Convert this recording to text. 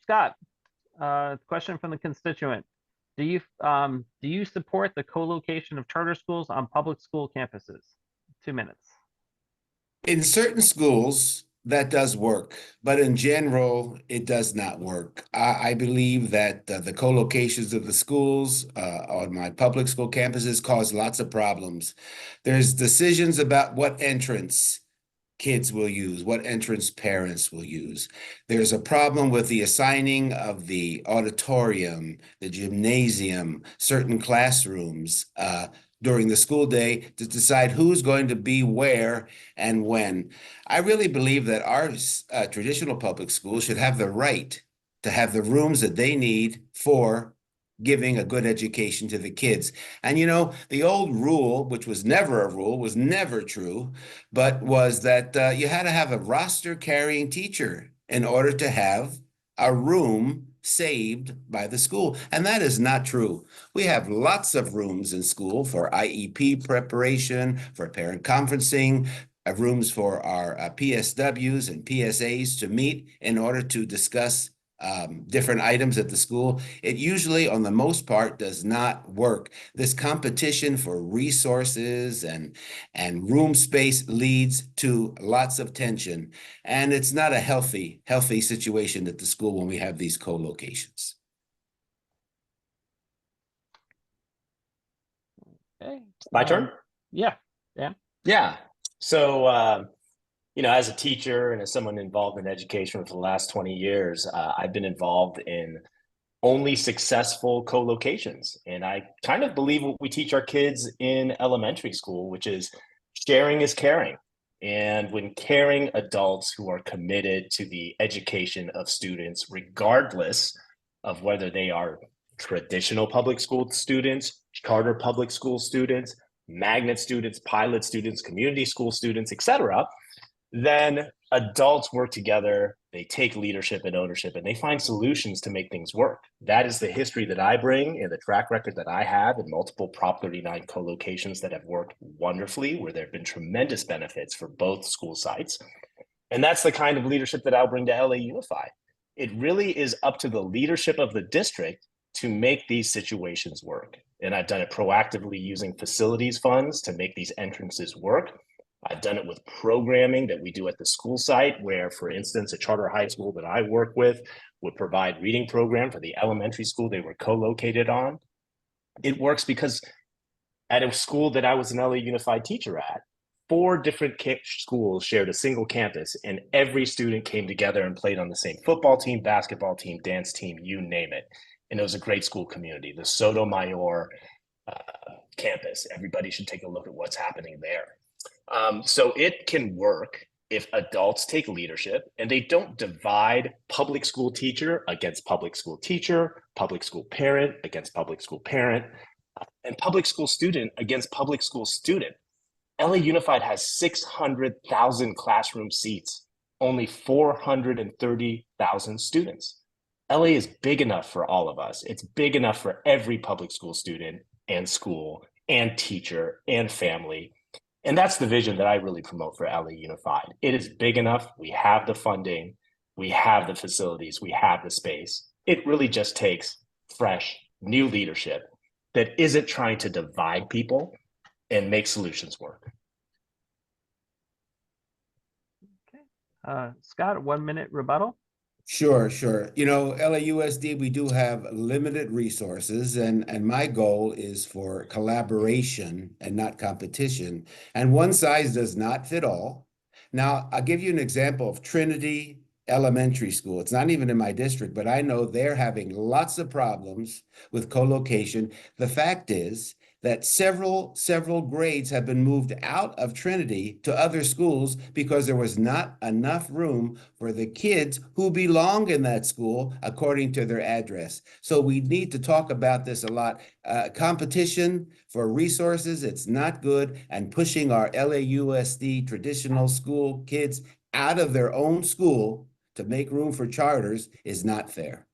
Scott, question from the constituent. Do you support the co-location of charter schools on public school campuses? 2 minutes. In certain schools, that does work, but in general, it does not work. I believe that the co-locations of the schools on my public school campuses cause lots of problems. There's decisions about what entrance kids will use, what entrance parents will use. There's a problem with the assigning of the auditorium, the gymnasium, certain classrooms during the school day to decide who's going to be where and when. I really believe that our traditional public schools should have the right to have the rooms that they need for giving a good education to the kids. And you know, the old rule, which was never a rule, was never true, but was that you had to have a roster carrying teacher in order to have a room saved by the school. And that is not true. We have lots of rooms in school for IEP preparation, for parent conferencing, rooms for our PSWs and PSAs to meet in order to discuss different items at the school. It usually, on the most part, does not work. This competition for resources and room space leads to lots of tension, and it's not a healthy situation at the school when we have these co-locations. Okay. My turn? Yeah. Yeah. So, as a teacher and as someone involved in education for the last 20 years, I've been involved in only successful co-locations. And I kind of believe what we teach our kids in elementary school, which is sharing is caring. And when caring adults who are committed to the education of students, regardless of whether they are traditional public school students, charter public school students, magnet students, pilot students, community school students, etc., then adults work together, they take leadership and ownership, and they find solutions to make things work. That is the history that I bring and the track record that I have in multiple Prop 39 co-locations that have worked wonderfully, where there have been tremendous benefits for both school sites. And that's the kind of leadership that I'll bring to LA Unified. It really is up to the leadership of the district to make these situations work. And I've done it proactively using facilities funds to make these entrances work. I've done it with programming that we do at the school site where, for instance, a charter high school that I work with would provide reading program for the elementary school they were co-located on. It works because at a school that I was an LA Unified teacher at, 4 different schools shared a single campus, and every student came together and played on the same football team, basketball team, dance team, you name it. And it was a great school community, the Sotomayor campus. Everybody should take a look at what's happening there. So it can work if adults take leadership and they don't divide public school teacher against public school teacher, public school parent against public school parent, and public school student against public school student. LA Unified has 600,000 classroom seats, only 430,000 students. LA is big enough for all of us. It's big enough for every public school student and school and teacher and family. And that's the vision that I really promote for LA Unified. It is big enough. We have the funding. We have the facilities. We have the space. It really just takes fresh, new leadership that isn't trying to divide people and make solutions work. Okay. Scott, 1 minute rebuttal. Sure. You know, LAUSD, we do have limited resources, and my goal is for collaboration and not competition. And one size does not fit all. Now, I'll give you an example of Trinity Elementary School. It's not even in my district, but I know they're having lots of problems with co-location. The fact is that several grades have been moved out of Trinity to other schools because there was not enough room for the kids who belong in that school according to their address. So we need to talk about this a lot. Competition for resources, it's not good, and pushing our LAUSD traditional school kids out of their own school to make room for charters is not fair.